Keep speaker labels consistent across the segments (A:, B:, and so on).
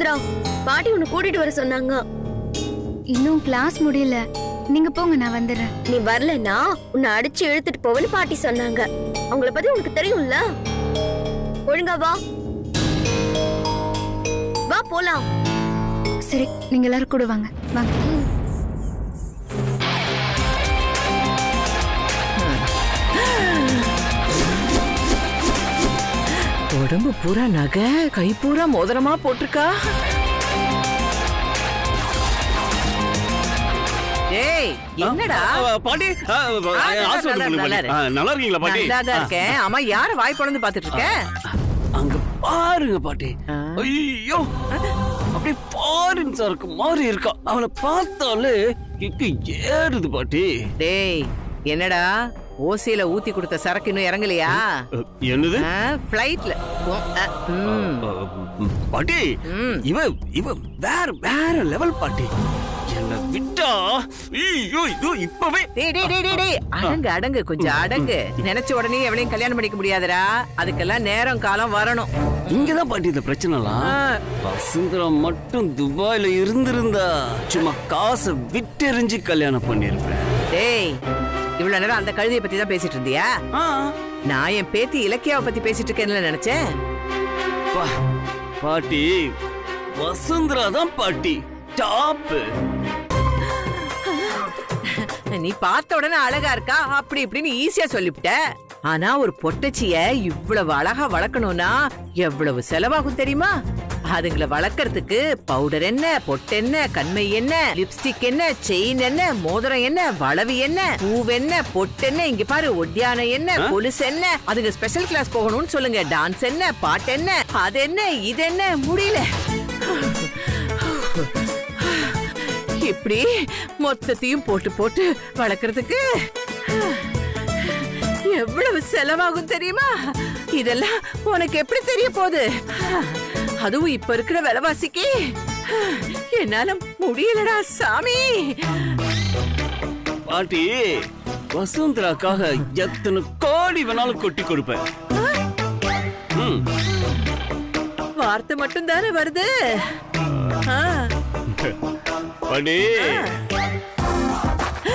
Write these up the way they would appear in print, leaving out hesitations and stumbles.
A: வசுந்தரா, பாட்டி உன்னை கூட்டிட்டு வர சொன்னாங்க.
B: இன்னும் கிளாஸ் முடியல, நீங்க போங்க, நான் வந்துடுறேன்.
A: நீ வரலன்னா உன்னை அடிச்சு இழுத்துட்டு போவேன்னு பாட்டி சொன்னாங்க. அவங்கள பத்தி உனக்கு தெரியும்ல. ஒழுங்கா வா, வா போலாம்.
B: சரி, நீங்க எல்லாரும் கூட வாங்க வாங்க.
C: உடம்பு பூரா நகை, கை பூரா மோதிரமா போட்டிருக்கா. ஏய், என்னடா
D: பாட்டி? நல்லா இருக்கீங்களா பாட்டி?
C: நல்லாதான் இருக்கேன். ஆமா, யார வாய் பொளந்து பாத்துட்டு இருக்க?
D: அங்க பாருங்க பாட்டி. ஐயோ, அப்படியே ஃபாரின் சரக்கு மாதிரி இருக்கா. அவளை பார்த்தாலே கிக்கு ஏறுது பாட்டி.
C: டேய், என்னடா ஓசியில ஊத்தி கொடுத்த சரக்கு இன்னும் இறங்கலையா?
D: என்னது?
C: ஃப்ளைட்ல
D: பாட்டி. இவ இவ வேற வேற லெவல் பாட்டி. என்ன விட்டா ஐயோ இது இப்பவே.
C: அடங்கு அடங்கு, கொஞ்சம் அடங்கு. நினைச்ச உடனே எவளையும் கல்யாணம் பண்ணிக்க முடியாதுடா. அதுக்கெல்லாம் நேரம் காலம் வரணும்.
D: இங்கதான் பாட்டி இந்த பிரச்சனைலாம். வசுந்தரா மட்டும் துபாயில இருந்திருந்தா சும்மா காசை விட்டெறிஞ்சு கல்யாணம் பண்ணிருப்பேன்.
C: டேய், இவ்வளவு நேரம் அந்த கழுதையை பத்தி தான் பேசிட்டு இருந்தியா? நான் என் பேத்தி இலக்கியாவை பத்தி பேசிட்டு இருக்கேன்னு நினைச்சேன்.
D: பாட்டி, வசுந்தரா தான் பாட்டி டாப்.
C: நீ பார்த்த உடனே அழகா இருக்கா அப்படி இப்படின்னு ஈஸியா சொல்லிவிட்ட. ஆனா ஒரு பொட்டச்சிய இவ்வளவு அழகா வளர்க்கணும்னா எவ்வளவு செலவாகும் தெரியுமா? அதுங்களை வளர்க்கறதுக்கு பவுடர் என்ன, பொட்டென்ன, கண்மை என்ன, லிப்ஸ்டிக் என்ன, செயின் என்ன, மோதிரம் என்ன, வளவி என்ன, பூவென்ன, பொட்டென்ன, இங்க பாரு ஒட்டியான என்ன, கொலுசு என்ன. அதுங்க ஸ்பெஷல் கிளாஸ் போகணும்னு சொல்லுங்க. டான்ஸ் என்ன, பாட்டு என்ன, அது என்ன, இது என்ன, முடியல. இப்படி மொத்தத்தையும் போட்டு போட்டு வளர்க்கறதுக்கு எவ்வளவு செலவாகும் தெரியுமா? இதெல்லாம் உனக்கு எப்படி தெரிய போகுது? அதுவும் இப்ப இருக்கிற விலைவாசிக்கு என்னால முடியலடா சாமி.
D: பாட்டி, வசுந்தராக்காக எத்தனை கோடி வேணாலும் கொட்டி கொடுப்பேன்.
C: வார்த்தை மட்டும் தானே வருது.
D: பாட்டி,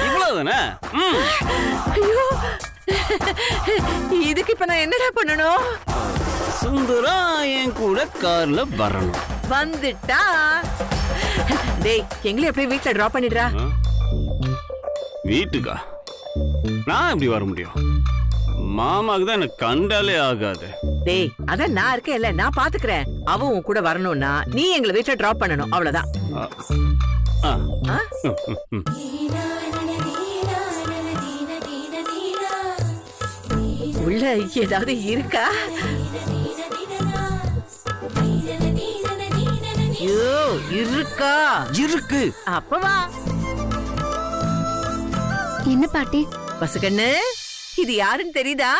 D: இவ்வளவுதானே?
C: ஐயோ, இதுக்கு இப்ப நான் என்னடா பண்ணணும்?
D: சுந்தரா என் கூட கார்ல வரணும்.
C: வந்துட்டா டேய், எங்களை அப்படியே வீட்டுல டிராப் பண்ணிடுறா.
D: வீட்டுக்கா? நான் எப்படி வர முடியும்? மாமாக்கு தான் எனக்கு கண்டாலே ஆகாது.
C: டேய், அதான் நான் இருக்கேன்ல, நான் பாத்துக்கிறேன். அவன் உன் கூட வரணும்னா நீ எங்களை வீட்டுல டிராப் பண்ணணும், அவ்வளவுதான். உள்ள ஏதாவது இருக்கா? ஐயோ, இருக்கா?
D: இருக்கு.
C: அப்பவா.
B: என்ன பாட்டி?
C: பசுகண்ணு, இது யாருன்னு தெரியுதா?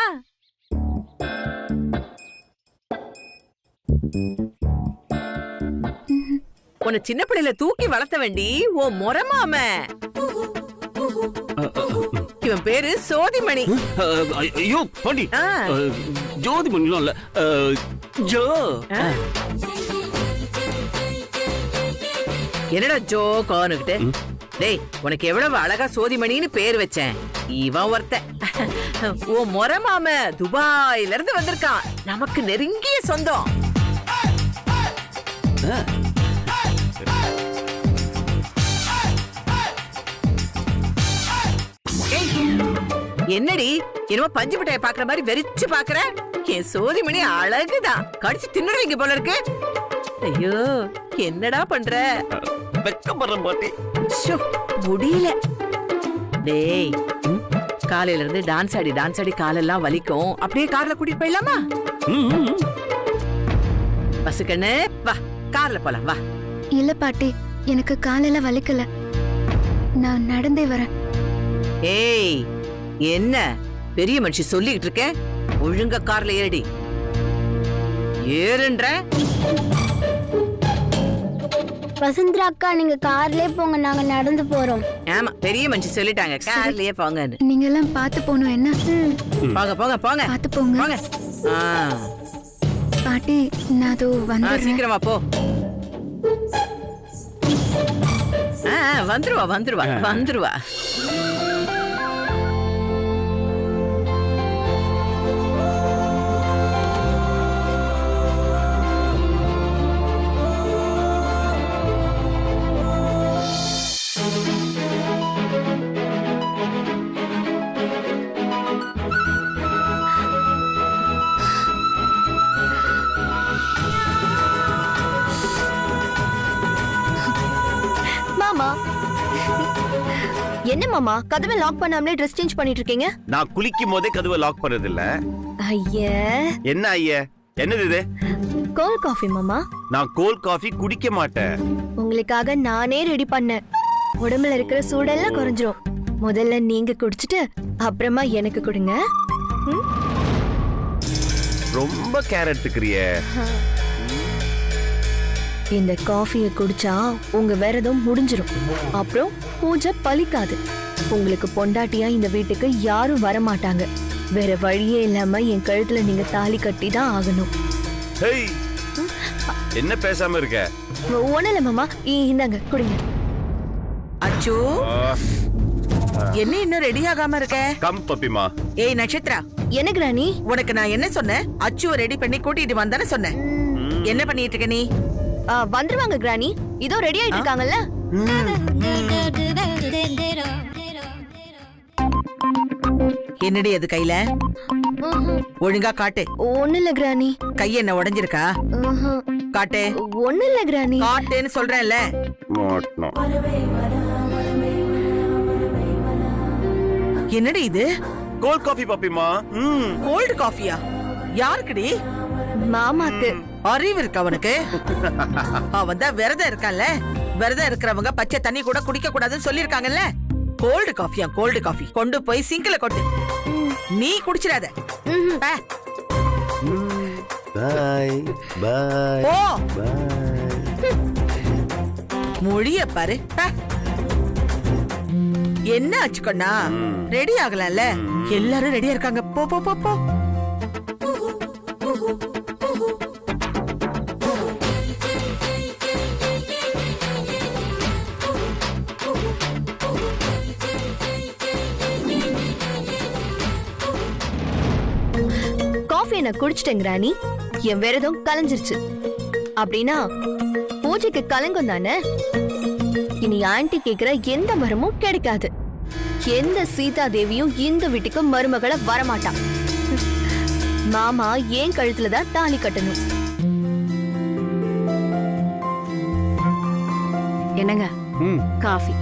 C: உன்னை சின்ன பிள்ளையில தூக்கி வளர்த்த வேண்டி ஓ முறமாம. இவன் பேரு சோதிமணி.
D: ஐயோ பாட்டி, ஜோதிமணிலாம் இல்ல, ஜோ.
C: என்னடா ஜோ கோனுக்கிட்டு? டேய், உனக்கு எவ்வளவு அழகா சோதிமணின்னு பேர் வச்சேன். இவன் ஒருத்த ஓ முறமாம துபாயில இருந்து வந்திருக்கான். நமக்கு நெருங்கிய சொந்தம். என்னடி என்னமோ பஞ்சு மிட்டாய பாக்குற மாதிரி வெறிச்சு பாக்குற? என் சோதிமணி அழகுதான், கடிச்சு தின்னுடுவீங்க போல இருக்கு. ஐயோ, என்னடா பண்ற?
D: வெக்கப்படுற பாட்டி.
C: முடியல. டேய், காலையில இருந்து டான்ஸ் ஆடி காலெல்லாம் வலிக்கும். அப்படியே கார்ல கூட்டிட்டு போயிடலாமா? பசுக்கண்ணு, வா கார்ல போலாம், வா.
B: இல்ல பாட்டி, எனக்கு காலெல்லாம் வலிக்கல, நான் நடந்தே வரேன்.
C: ஏய், என்ன பெரிய மனுஷி சொல்லிட்டு இருக்க? ஒழுங்கா கார்ல ஏறி. ஏறுன்ற.
E: வசுந்தரா அக்கா, நீங்க கார்லயே போங்க, நாங்க நடந்து போறோம்.
C: ஆமா, பெரிய மனுஷி சொல்லிட்டாங்க, கார்லயே போங்கன்னு.
B: நீங்க எல்லாம் பாத்து போணும். என்ன?
C: போங்க போங்க போங்க,
B: பாத்து போங்க.
C: போங்க.
B: பாட்டி, நான் அதோ வந்துடுறேன்.
C: சீக்கிரமா போ. வந்துருவா வந்துருவா வந்துருவா.
A: மாமா என்ன மாமா கதவை லாக் பண்ணாமலே ட்ரெஸ் சேஞ்ச் பண்ணிட்டு இருக்கீங்க?
F: நான் குளிக்கும் போதே கதவை லாக் பண்றது இல்ல.
A: ஐயா
F: என்ன ஐயா? என்னது இது?
A: கோல்ட் காஃபி மாமா.
F: நான் கோல்ட் காஃபி குடிக்க மாட்டேன்.
A: உங்களுக்காக நானே ரெடி பண்ணேன். உடம்புல இருக்கிற சூடெல்லாம் குறைஞ்சிரும். முதல்ல நீங்க குடிச்சிட்டு அப்புறமா எனக்கு கொடுங்க.
F: ரொம்ப கேர் எடுத்துக்கிறியே.
A: இந்த காஃபியை குடிச்சா உங்க விரதம் முடிஞ்சிரும். அப்புறம் பூஜை பலிக்காது. உங்களுக்கு பொண்டாட்டியா இந்த வீட்டுக்கு யாரும் வர மாட்டாங்க. வேற வழியே இல்லாம என் கழுத்துல நீங்க தாலி கட்டி தான் ஆகணும்.
F: ஹேய், என்ன பேசாம இருக்க?
A: ஒண்ணும் இல்ல மாமா, இந்தாங்க குடிங்க.
C: அச்சோ, என்ன இன்னும் ரெடி ஆகாம இருக்க?
F: கம் பப்பிமா.
C: ஏய் நட்சத்திரா,
A: என்ன கிராணி?
C: உனக்கு நான் என்ன சொன்னேன்? அச்சுவை ரெடி பண்ணி கூட்டிட்டு வந்தானே சொன்னேன். என்ன பண்ணிட்டு இருக்க நீ?
A: வந்துருவாங்க கிராணி, இதோ ரெடி ஆயிட்டு இருக்காங்கல்ல.
C: என்னடி அது கையில? ஒழுங்கா காட்டு.
A: ஒண்ணு இல்ல கிராணி.
C: கை என்ன உடைஞ்சிருக்கா? காட்டு.
A: ஒண்ணு இல்ல கிராணி.
C: காட்டுன்னு சொல்றேன்ல. என்னடி இது?
F: Cold coffee பப்பிமா.
C: கோல்ட் காஃபியா? யாருக்குடி?
A: மாமாக்கு.
C: அறிவு இருக்கா அவனுக்கு? அவன் தான் விரதம் இருக்கான்ல. விரதம் இருக்கிறவங்க பச்சை தண்ணி கூட குடிக்க கூடாதுன்னு சொல்லிருக்காங்கல்ல. கோல்டு காஃபியா? கோல்டு காஃபி கொண்டு போய் சிங்க்ல கொட்டு. நீ குடிச்சிடாத.
F: By by.
C: ஓ மொழிய பாரு. என்ன ஆச்சு கண்ணா? ரெடி ஆகலாம்ல? எல்லாரும் ரெடியா இருக்காங்க. போ போ போ போ.
A: காஃபி நான் குடிச்சிட்டேன் கிராணி. என் விரதம் கலைஞ்சிருச்சு. அப்படின்னா பூஜைக்கு கலங்கம் தானே. இனி ஆன்ட்டி கேக்குற எந்த மரமும் கிடைக்காது. எந்த சீதா தேவியும் இந்த வீட்டுக்கு மருமகளை வரமாட்டான். மாமா ஏன் கழுத்துல தான் தாலி கட்டணும்.
B: என்னங்க காஃபி?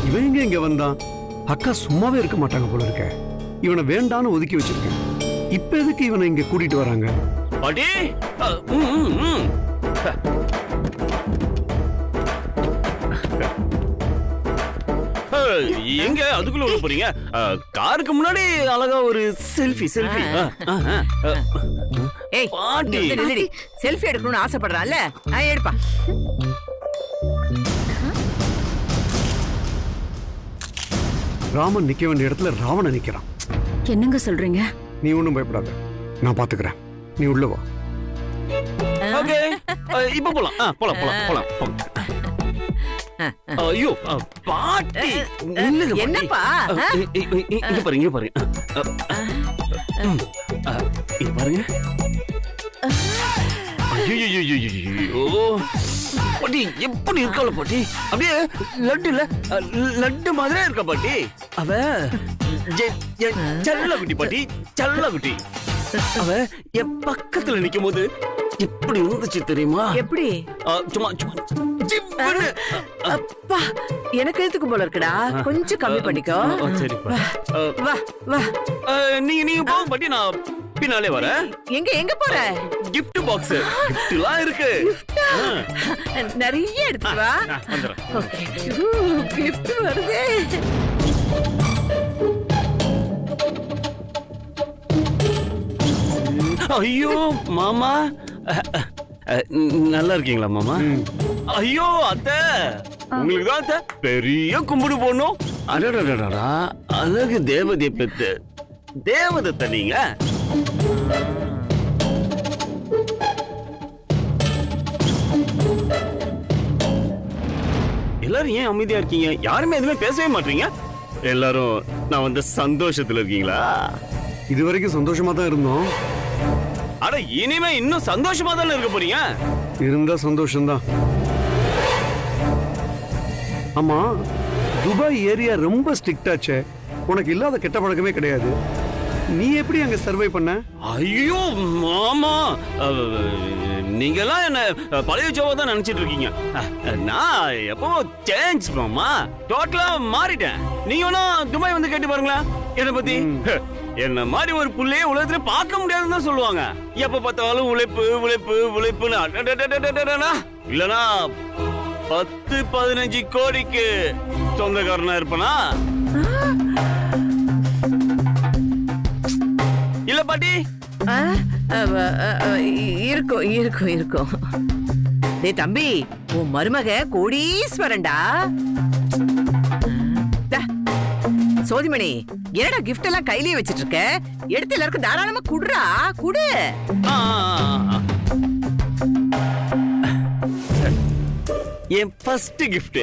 G: இவன் இங்க வந்தான். அக்கா சும்மாவே இருக்க மாட்டாங்க போல இருக்க. இவனை வேண்டான்னு ஒதுக்கி வச்சிருக்கேன். இப்ப எதுக்கு இவனை இங்க கூட்டிட்டு வராங்க?
D: பாட்டி எங்க அதுக்குள்ள உள்ள போறீங்க? காருக்கு முன்னாடி அழகா ஒரு செல்ஃபி.
C: ஏய் பாட்டி, செல்ஃபி எடுக்கணும்னு ஆசைப்படுறான்ல, எடுப்பா.
G: ராமன் நிக்க வேண்டிய இடத்துல ராவணன் நிக்கிறான்.
B: என்னங்க சொல்றீங்க?
G: நீ ஒண்ணும் பயப்படாத, நான் பாத்துக்கிறேன். நீ உள்ள வா.
D: ஓகே, இப்ப போலாம். போலாம். ஐயோ பாட்டி,
C: என்னப்பா?
D: இங்க பாருங்க இது பாருங்க. ஐயோ பாட்டி, எப்படி இருக்காள பாட்டி? அப்படியே லட்டு மாதிரியே இருக்கா பாட்டி. அவ செல்ல குட்டி பாட்டி, செல்ல குட்டி. அவ என் பக்கத்துல நிக்கும் போது எப்படி இருந்துச்சு தெரியுமா?
C: எப்படி?
D: சும்மா
C: அப்பா, எனக்கு எழுத்துக்கு போல இருக்குடா. கொஞ்சம் கம்மி பண்ணிக்கோ.
D: சரிப்பா.
C: வா வா.
D: நீங்க போக பாட்டி, நான் பின்னாலே வரேன்.
C: எங்க போற?
D: gift box giftலாம் இருக்கு.
C: நிறைய எடுத்து வா. gift வருதே.
D: ஐயோ மாமா, நல்லா இருக்கீங்களா மாமா? ஐயோ அத்தை, உங்களுக்கு தான் அத்தை பெரிய கும்பிடு போடணும். அடடடடா, அழகு தேவதை பெத்து தேவதத்தை நீங்க. எல்லாரும் ஏன் அமைதியா இருக்கீங்க? யாருமே எதுவுமே பேசவே மாட்டீங்க. எல்லாரும் நான் வந்து சந்தோஷத்துல இருக்கீங்களா?
G: இது வரைக்கும் சந்தோஷமா தான் இருந்தோம்.
D: அட இனிமே இன்னும் சந்தோஷமா தானே இருக்க போறீங்க.
G: இருந்தா சந்தோஷம்தான். ஆமா, துபாய் ஏரியா ரொம்ப ஸ்ட்ரிக்டாச்சே. உனக்கு இல்லாத கெட்ட பழக்கமே கிடையாது. நீ எப்படி அங்க சர்வை பண்ண?
D: ஐயோ மாமா, நீங்கெல்லாம் என்ன பழைய ஜோவா தான் நினைச்சிட்டு இருக்கீங்க. நான் எப்போ சேஞ்ச் மாமா, டோட்டலா மாறிட்டேன். நீங்க வேணா துபாய் வந்து கேட்டு பாருங்களேன் என்ன பத்தி. என்ன மாதிரி ஒரு புள்ளையே உலகத்துல பார்க்க முடியாதுன்னு தான் சொல்லுவாங்க. எப்ப பார்த்தாலும் உழைப்பு உழைப்பு உழைப்புன்னு. இல்லனா 10-15 கோடிக்கு சொந்தக்காரனா இருப்பனா இல்ல பாட்டி?
C: இருக்கும் இருக்கும் இருக்கும். டேய் தம்பி, உன் மருமக கோடீஸ்வரன்டா. சோதிமணி, என்னடா கிஃப்ட் எல்லாம் கையிலேயே வச்சிட்டு இருக்க? எடுத்து எல்லாருக்கும் தாராளமா குடுறா, குடு.
D: என் ஃபர்ஸ்ட் கிஃப்ட்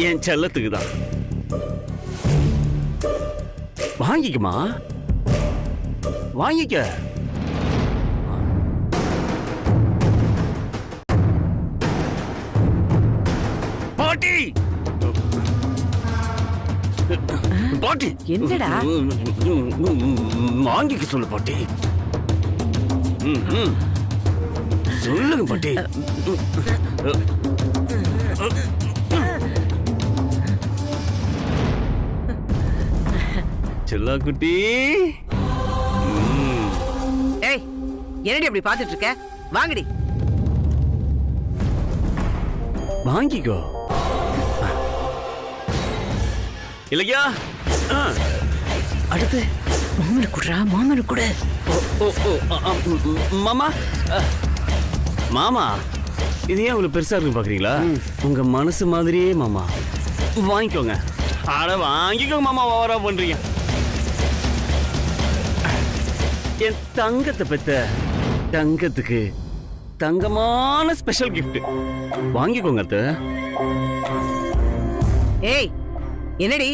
D: என் செல்லத்துக்கு தான். வாங்கிக்குமா, வாங்கிக்க. பாட்டி பாட்டி
C: என்னடா?
D: வாங்கிக்க சொல்லு பாட்டி. சொல்லுங்க பாட்டி. செல்லா குட்டி.
C: ஏய், என்னடி அப்படி பாத்துட்டு இருக்க? வாங்கடி.
D: வாங்கிக்கோ. இல்லையா? அடுத்து
C: மாமனு குடுறா, மாமனு குடு.
D: மாமா, மாமா இது ஏன் இவ்வளவு பெருசா இருக்கு பாக்குறீங்களா? உங்க மனசு மாதிரியே மாமா. வாங்கிக்கோங்க. அட வாங்கிக்கோங்க மாமா, ஓவரா பண்றீங்க. என் தங்கத்தை பெத்த தங்கத்துக்கு தங்கமான ஸ்பெஷல் கிஃப்ட். வாங்கிக்கோங்க அத்தை.
C: ஏய், என்னடி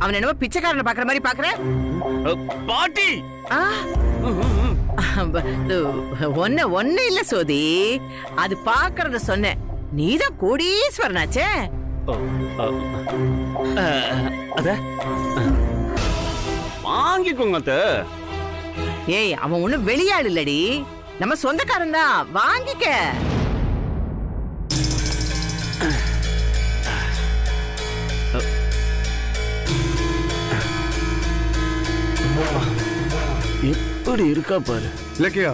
C: அவன் என்னவோ பிச்சைக்காரனை பாக்குற மாதிரி பாக்குற?
D: பாட்டி
C: ஒன்னு இல்ல சோதி, அது பாக்குறத சொன்ன. நீதான் கோடீஸ்வரனாச்சே.
D: அத வாங்கிக்கோங்க அத்தை.
C: ஏய், அவன் ஒண்ணு வெளியாள் இல்லடி, நம்ம சொந்தக்காரன் தான். வாங்கிக்க.
D: எப்படி இருக்கா பாரு.
G: இலக்கியா,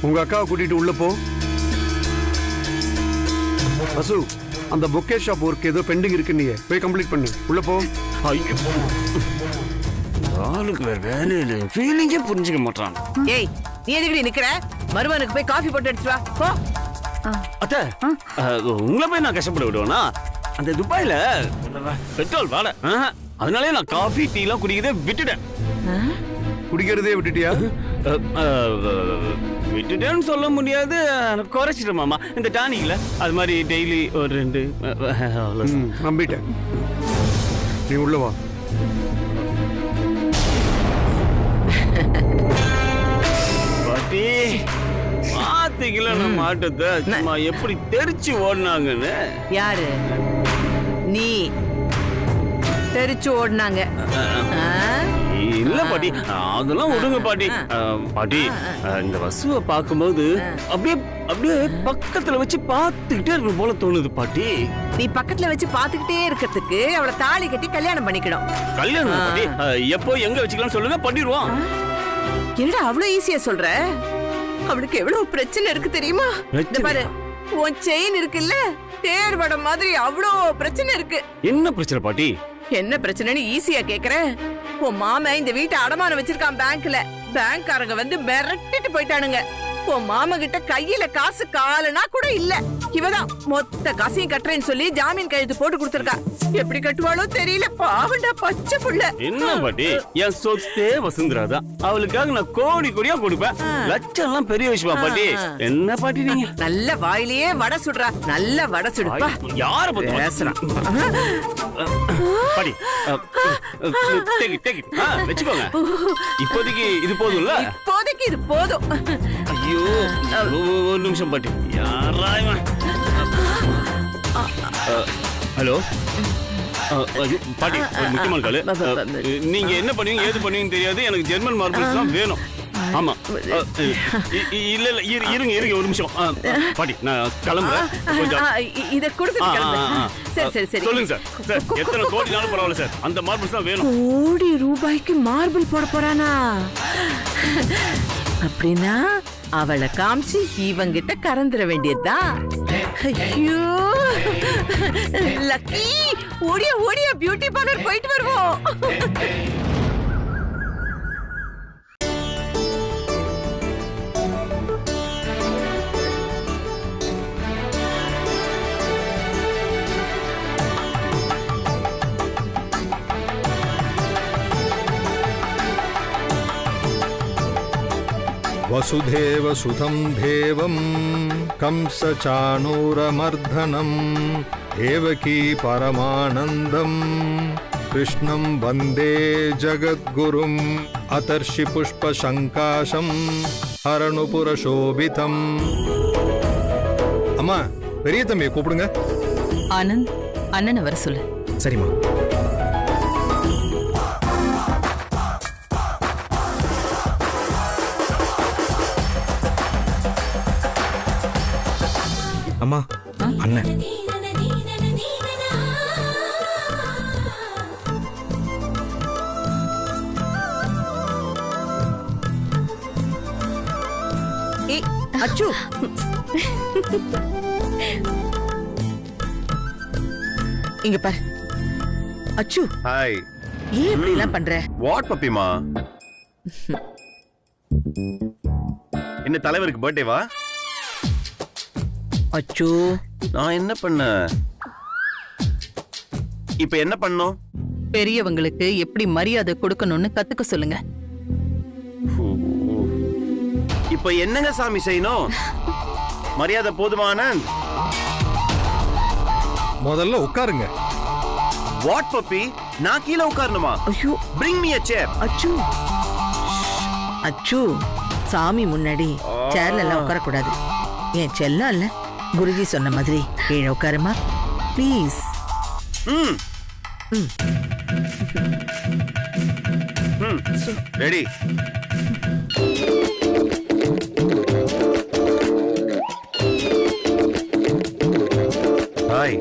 G: உங்க அக்காவை கூட்டிட்டு உள்ள போ. வசு, அந்த பொக்கே ஷாப் ஒர்க் ஏதோ பெண்டிங் இருக்கு, நீ போய் கம்ப்ளீட் பண்ணு. உள்ள போ.
D: ஐயோ, ஆளுக்கு வேற வேலையில ஃபீலிங்கே புரிஞ்சுக்க மாட்டான்.
C: ஏய், நீ எதுக்கு நிக்கிற? மருமனுக்கு போய் காஃபி போட்டு எடுத்துட்டு வா போ.
D: அத்தை, உங்களை போய் நான் கஷ்டப்பட விடுவேனா? அந்த துபாயில பெட்ரோல் வாட, அதனாலே நான் காஃபி டீ எல்லாம் குடிக்கிறதே விட்டுட்டேன்.
G: குடிக்கிறதே விட்டுட்டியா?
D: விட்டுட்டேன்னு சொல்ல முடியாது, குறைச்சிட்டேன் மாமா. இந்த டானிக்ல அது மாதிரி டெய்லி ஒரு 2
G: நம்பிட்டேன். நீ உள்ள வா.
D: பாட்டி பாத்தீங்களா நம்ம ஆட்டத்தை? சும்மா எப்படி தெரிச்சு ஓடினாங்கன்னு.
C: யாரு? நீ தெரிச்சு ஓடினாங்க?
D: இல்ல பாட்டி, அதெல்லாம் விடுங்க பாட்டி. பாட்டி, இந்த வசுவை பார்க்கும்போது அப்படியே அப்படியே பக்கத்துல வச்சு பாத்துக்கிட்டே இருக்கணும் போல தோணுது பாட்டி.
C: நீ பக்கத்துல வச்சு பாத்துக்கிட்டே இருக்கிறதுக்கு அவளை தாலி கட்டி கல்யாணம் பண்ணிக்கணும்.
D: கல்யாணம் பாட்டி எப்போ எங்க வச்சுக்கலாம் சொல்லுங்க, பண்ணிடுவோம்.
C: என்னடா அவ்வளவு ஈஸியா சொல்ற? அவளுக்கு எவ்வளவு பிரச்சனை இருக்கு தெரியுமா? இந்த பாரு, உன் செயின் இருக்குல்ல, தேர் வடம் மாதிரி அவ்வளவு பிரச்சனை இருக்கு.
D: என்ன பிரச்சனை பாட்டி?
C: என்ன பிரச்சனைன்னு ஈஸியா கேக்குறேன். உன் மாமன் இந்த வீட்டை அடமானம் வச்சிருக்கான் பேங்க்ல. பேங்க்காரங்க வந்து மிரட்டிட்டு போயிட்டானுங்க. உன் மாமா கிட்ட கையில காசு காலனா கூட இல்ல. இவதான் மொத்த காசையும் கட்டுறேன்னு சொல்லி ஜாமீன் கையெழுத்து போட்டு கொடுத்திருக்கா. எப்படி கட்டுவாளோ தெரியல. பாவண்டா பச்சை புள்ள.
D: என்ன பாட்டி, என் சொத்தே வசுந்தரா தான். அவளுக்காக நான் கோடி கோடியா கொடுப்பேன். லட்சம் எல்லாம் பெரிய விஷயமா பாட்டி? என்ன பாட்டி நீங்க?
C: நல்ல வாயிலேயே வடை சுடுறா. நல்ல வடை சுடுப்பா.
D: யார பத்தி
C: பேசுறான்
D: பாட்டி? வச்சுக்கோங்க. இப்போதைக்கு இது போதும்ல?
C: இப்போதைக்கு இது போதும்.
D: ஐயோ, ஒரு நிமிஷம் பாட்டி. யாரா இவன்? ஹலோ பாட்டி, ஒரு முக்கியமான காலு. நீங்க என்ன பண்ணுவீங்க ஏது பண்ணுவீங்கன்னு தெரியாது. எனக்கு ஜெர்மன் மார்பிள்ஸ் தான் வேணும். ஆமா. இல்ல இல்ல, இருங்க ஒரு நிமிஷம் பாட்டி, நான் கிளம்புறேன்.
C: இத கொடுத்து சரி சரி
D: சொல்லுங்க சார். சார், எத்தனை கோடினாலும் பரவாயில்ல சார், அந்த மார்பிள்ஸ் தான் வேணும்.
C: கோடி ரூபாய்க்கு மார்பிள் போட போறானா? அப்படின்னா அவளை காமிச்சு இவங்கிட்ட கறந்துட வேண்டியதுதான். ஐயோ லக்கி, ஓடியா பியூட்டி பார்லர் போயிட்டு வருவோம்.
H: वसुधेव सुतं देवं कंसचाणूरमर्दनं देवकी परमानन्दं कृष्णं वन्दे जगद्गुरुम् अतर्षि पुष्पशङ्काशं हरणुपुरशोभितम्. அம்மா, பெரிய தம்பியை கூப்பிடுங்க.
I: ஆனந்த், அண்ணனை வர சொல்லு.
H: சரிம்மா. அம்மா, அண்ணன்.
C: ஏய் அச்சு, இங்க பாரு. அச்சு,
F: ஹாய்.
C: ஏன் இப்படி எல்லாம் பண்ற?
F: வாட் பப்பிமா? என்ன தலைவருக்கு பர்த்டேவா?
C: அச்சு,
F: நான் என்ன பண்ண? இப்ப என்ன பண்ணோம்?
I: பெரியவங்களுக்கு எப்படி மரியாதை கொடுக்கணும்னு கத்துக்க சொல்லுங்க.
F: இப்ப என்னங்க சாமி செய்யணும்? மரியாதை போதுமான?
H: முதல்ல உட்காருங்க.
F: What puppy? நான் கீழே உட்காரணுமா?
C: ஐயோ,
F: bring me a chair.
C: அச்சு அச்சு, சாமி முன்னாடி சேர்ல எல்லாம் உட்கார கூடாது. ஏன் செல்லம் இல்ல? குருஜி சொன்ன மாதிரி கீழே உட்காருமா ப்ளீஸ்.
F: ரெடி? Hi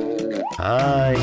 F: hi.